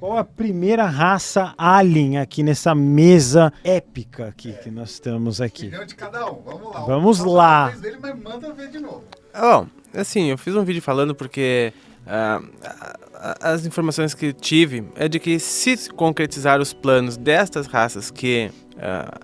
Qual a primeira raça alien aqui nessa mesa épica aqui que nós estamos aqui? Opinião de cada um, vamos lá. Vamos lá. Dele, mas manda ver de novo. Bom, assim, eu fiz um vídeo falando porque as informações que tive é de que se concretizar os planos destas raças que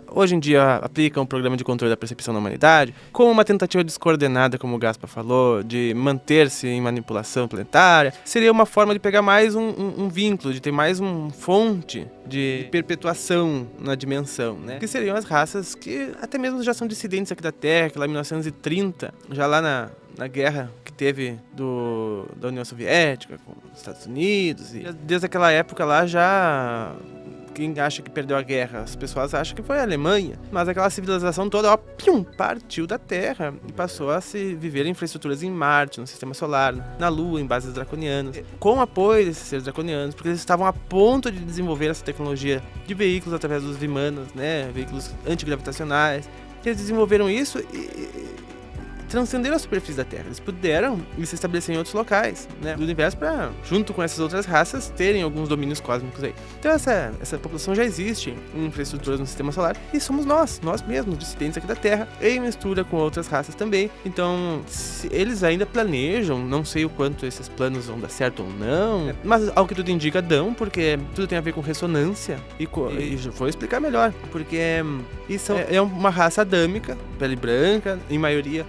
hoje em dia aplicam o programa de controle da percepção na humanidade, com uma tentativa descoordenada, como o Gaspar falou, de manter-se em manipulação planetária, seria uma forma de pegar mais um vínculo, de ter mais uma fonte de perpetuação na dimensão, né? Que seriam as raças que até mesmo já são dissidentes aqui da Terra, que lá em 1930, já lá na guerra que teve da União Soviética com os Estados Unidos, e desde aquela época lá já... Quem acha que perdeu a guerra? As pessoas acham que foi a Alemanha. Mas aquela civilização toda, partiu da Terra e passou a se viver em infraestruturas em Marte, no Sistema Solar, na Lua, em bases draconianas. Com o apoio desses seres draconianos, porque eles estavam a ponto de desenvolver essa tecnologia de veículos através dos Vimanas, né? Veículos antigravitacionais. Eles desenvolveram isso e transcenderam a superfície da Terra. Eles puderam se estabelecer em outros locais, né, do universo para, junto com essas outras raças, terem alguns domínios cósmicos aí. Então essa população já existe em infraestruturas no Sistema Solar e somos nós mesmos, dissidentes aqui da Terra, em mistura com outras raças também. Então, se eles ainda planejam, não sei o quanto esses planos vão dar certo ou não, mas ao que tudo indica dão, porque tudo tem a ver com ressonância e vou explicar melhor, porque isso é uma raça adâmica, pele branca, em maioria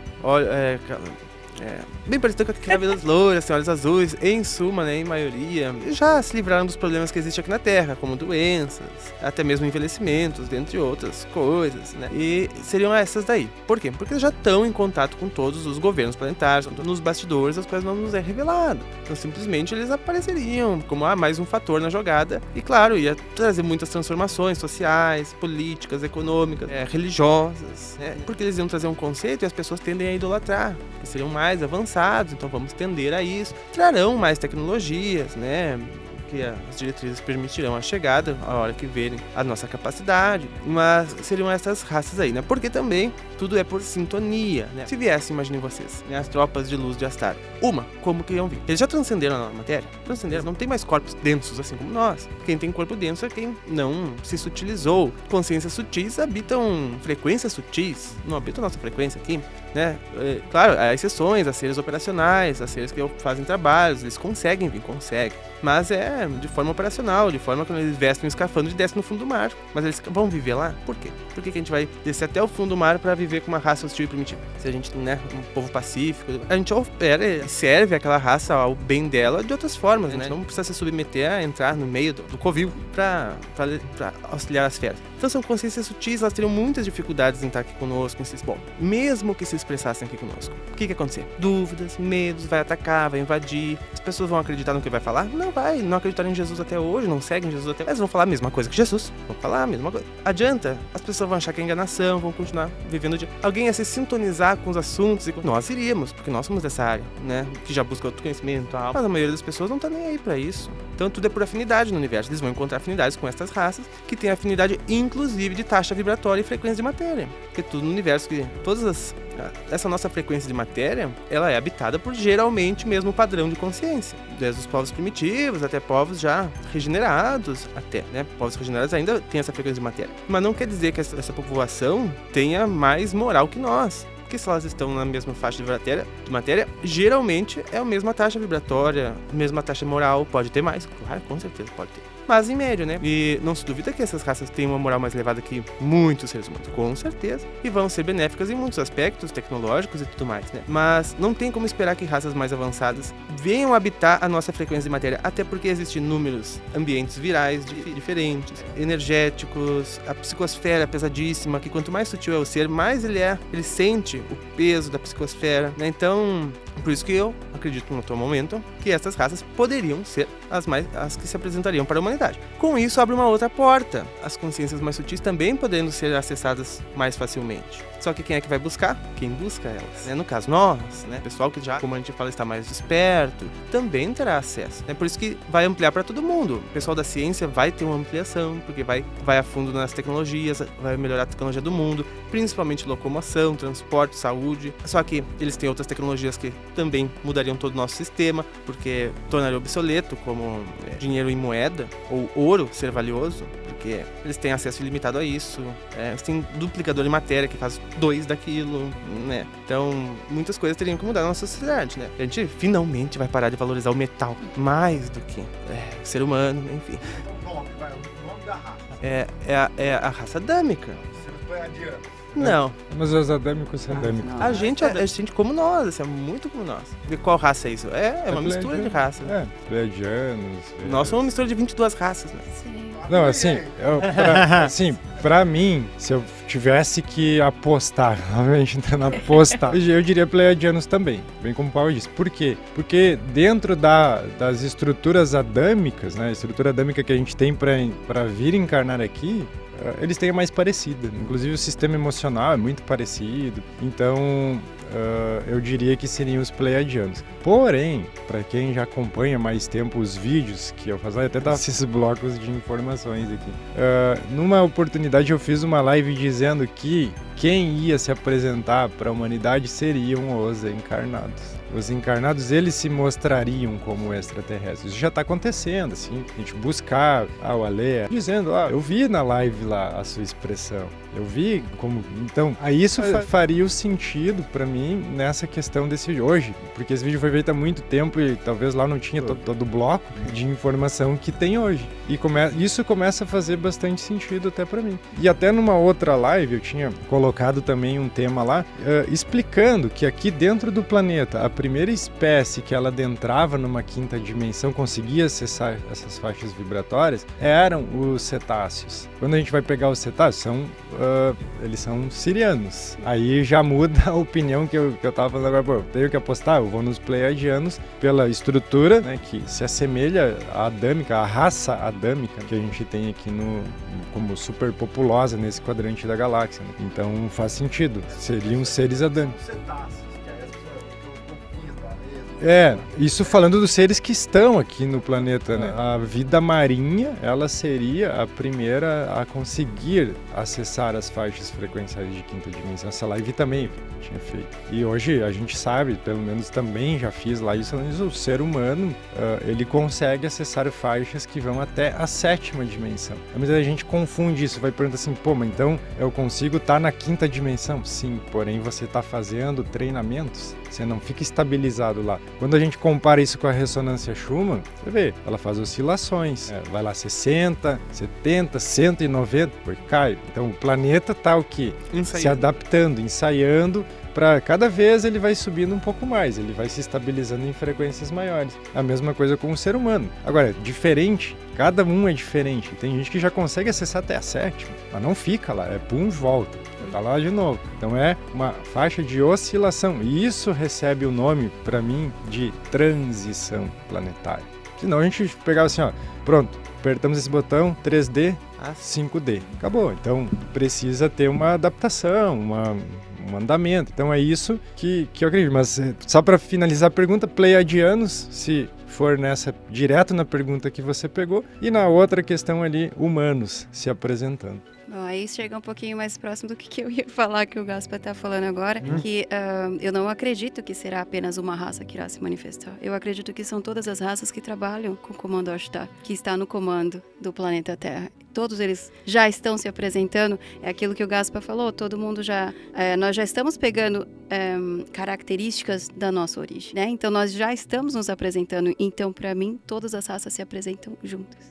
bem parecido com cabelos loiros, olhos azuis, em suma, né, em maioria, já se livraram dos problemas que existem aqui na Terra, como doenças, até mesmo envelhecimentos, dentre outras coisas, né, e seriam essas daí. Por quê? Porque eles já estão em contato com todos os governos planetários, nos bastidores, as coisas não nos é revelado. Então, simplesmente, eles apareceriam como mais um fator na jogada, e claro, ia trazer muitas transformações sociais, políticas, econômicas, religiosas, porque eles iam trazer um conceito e as pessoas tendem a idolatrar, que seriam mais avançados, então vamos tender a isso. Trarão mais tecnologias, né, que as diretrizes permitirão a chegada, a hora que verem a nossa capacidade, mas seriam essas raças aí, né, porque também tudo é por sintonia, né. Se viesse, imaginem vocês, né, as tropas de luz de Astar, como que iam vir? Eles já transcenderam a matéria? Transcenderam, não tem mais corpos densos assim como nós. Quem tem corpo denso é quem não se sutilizou. Consciências sutis habitam frequências sutis, não habitam nossa frequência aqui, né? Claro, há exceções, há seres operacionais, há seres que fazem trabalhos, eles conseguem vir, mas é de forma operacional, de forma que eles vestem um escafandro e descem no fundo do mar. Mas eles vão viver lá? Por quê? Por que a gente vai descer até o fundo do mar para viver com uma raça hostil e primitiva? Se a gente, né, um povo pacífico, a gente opera e serve aquela raça ao bem dela de outras formas, né? A gente não precisa se submeter a entrar no meio do covil para auxiliar as feras. Então são consciências sutis, elas teriam muitas dificuldades em estar aqui conosco, bom, mesmo que se expressassem aqui conosco. O que ia acontecer? Dúvidas, medos, vai atacar, vai invadir. As pessoas vão acreditar no que vai falar? Não acreditaram em Jesus até hoje, não seguem Jesus até hoje. Eles vão falar a mesma coisa que Jesus, vão falar a mesma coisa. Adianta? As pessoas vão achar que é enganação, vão continuar vivendo o dia. Alguém ia se sintonizar com os assuntos e nós iríamos, porque nós somos dessa área, né, que já busca autoconhecimento, mas a maioria das pessoas não tá nem aí pra isso. Então tudo é por afinidade no universo. Eles vão encontrar afinidades com essas raças que têm afinidade inclusive de taxa vibratória e frequência de matéria. Porque tudo no universo, essa nossa frequência de matéria, ela é habitada por geralmente mesmo padrão de consciência. Desde os povos primitivos até povos já regenerados, povos regenerados ainda têm essa frequência de matéria. Mas não quer dizer que essa população tenha mais moral que nós. Porque se elas estão na mesma faixa de matéria, geralmente é a mesma taxa vibratória, a mesma taxa moral, pode ter mais, claro, com certeza pode ter. Mas em média, né? E não se duvida que essas raças têm uma moral mais elevada que muitos seres humanos, com certeza. E vão ser benéficas em muitos aspectos tecnológicos e tudo mais, né? Mas não tem como esperar que raças mais avançadas venham habitar a nossa frequência de matéria, até porque existem inúmeros ambientes virais diferentes, energéticos, a psicosfera pesadíssima, que quanto mais sutil é o ser, mais ele sente o peso da psicosfera, né? Então, por isso que eu acredito no atual momento que essas raças poderiam ser as que se apresentariam para a humanidade. Com isso, abre uma outra porta, as consciências mais sutis também podendo ser acessadas mais facilmente. Só que quem é que vai buscar? Quem busca elas, né? No caso, nós, né? O pessoal que já, como a gente fala, está mais desperto, também terá acesso. É por isso que vai ampliar para todo mundo. O pessoal da ciência vai ter uma ampliação, porque vai a fundo nas tecnologias, vai melhorar a tecnologia do mundo, principalmente locomoção, transporte, saúde. Só que eles têm outras tecnologias que também mudariam todo o nosso sistema, porque tornaria obsoleto como dinheiro em moeda, ou ouro ser valioso, porque eles têm acesso ilimitado a isso. Eles têm duplicador de matéria que faz 2 daquilo, né? Então, muitas coisas teriam que mudar na nossa sociedade, né? A gente finalmente vai parar de valorizar o metal mais do que o ser humano, enfim. O nome da raça. É a raça adâmica. Seres pleiadianos. Não, Mas os adâmicos são adâmicos. Não. a gente como nós, assim, é muito como nós. E qual raça é isso? É uma mistura de raças. É, pleiadianos. Nós somos uma mistura de 22 raças, né? Sim. Não, assim, pra mim, se eu tivesse que apostar, realmente tentando apostar, eu diria pleiadianos também, bem como o Paulo disse. Por quê? Porque dentro das estruturas adâmicas, né, a estrutura adâmica que a gente tem para vir encarnar aqui, eles têm a mais parecida. Inclusive o sistema emocional é muito parecido. Então, eu diria que seriam os pleiadianos. Porém, para quem já acompanha mais tempo os vídeos que eu faço, até dá esses blocos de informações aqui. Numa oportunidade eu fiz uma live dizendo que quem ia se apresentar para a humanidade seriam os encarnados. Os encarnados, eles se mostrariam como extraterrestres. Isso já está acontecendo, assim, a gente buscar o Ale dizendo, eu vi na live lá a sua expressão, eu vi como... Então, aí isso faria o sentido para mim nessa questão desse vídeo. Hoje, porque esse vídeo foi feito há muito tempo e talvez lá não tinha todo o bloco de informação que tem hoje. E isso começa a fazer bastante sentido até para mim. E até numa outra live eu tinha colocado também um tema lá, explicando que aqui dentro do planeta, a primeira espécie que ela adentrava numa quinta dimensão, conseguia acessar essas faixas vibratórias, eram os cetáceos. Quando a gente vai pegar os cetáceos, eles são sirianos. Aí já muda a opinião que eu tava falando agora. Pô, eu tenho que apostar, eu vou nos pleiadianos pela estrutura, né, que se assemelha à adâmica, à raça adâmica que a gente tem aqui como super populosa nesse quadrante da galáxia, né? Então faz sentido, seriam seres adâmicos. Cetáceos, que é essa que eu fiz lá mesmo. Isso falando dos seres que estão aqui no planeta, né? A vida marinha, ela seria a primeira a conseguir acessar as faixas frequenciais de quinta dimensão. Essa live também tinha feito. E hoje a gente sabe, pelo menos também já fiz lá isso, o ser humano, ele consegue acessar faixas que vão até a 7ª dimensão. Mas a gente confunde isso, vai perguntar assim, pô, mas então eu consigo estar na 5ª dimensão? Sim, porém você está fazendo treinamentos, você não fica estabilizado lá. Quando a gente compara isso com a ressonância Schumann, você vê, ela faz oscilações, vai lá 60, 70, 190, depois cai. Então o planeta está o quê? Se adaptando, ensaiando, para cada vez ele vai subindo um pouco mais, ele vai se estabilizando em frequências maiores. A mesma coisa com o ser humano. Agora, diferente, cada um é diferente. Tem gente que já consegue acessar até a 7ª, mas não fica lá, pum, volta. Tá lá de novo. Então é uma faixa de oscilação. E isso recebe o nome, para mim, de transição planetária. Senão a gente pegava assim, pronto, apertamos esse botão, 3D, 5D. Acabou. Então precisa ter uma adaptação, um andamento. Então é isso que eu acredito. Mas só para finalizar a pergunta, pleiadianos, se for direto na pergunta que você pegou, e na outra questão ali, humanos se apresentando. Bom, aí chega um pouquinho mais próximo do que eu ia falar, que o Gaspar está falando agora, que eu não acredito que será apenas uma raça que irá se manifestar. Eu acredito que são todas as raças que trabalham com o Comando Ashtar, que está no comando do planeta Terra. Todos eles já estão se apresentando, é aquilo que o Gaspar falou, todo mundo nós já estamos pegando características da nossa origem, né? Então nós já estamos nos apresentando, então para mim todas as raças se apresentam juntas.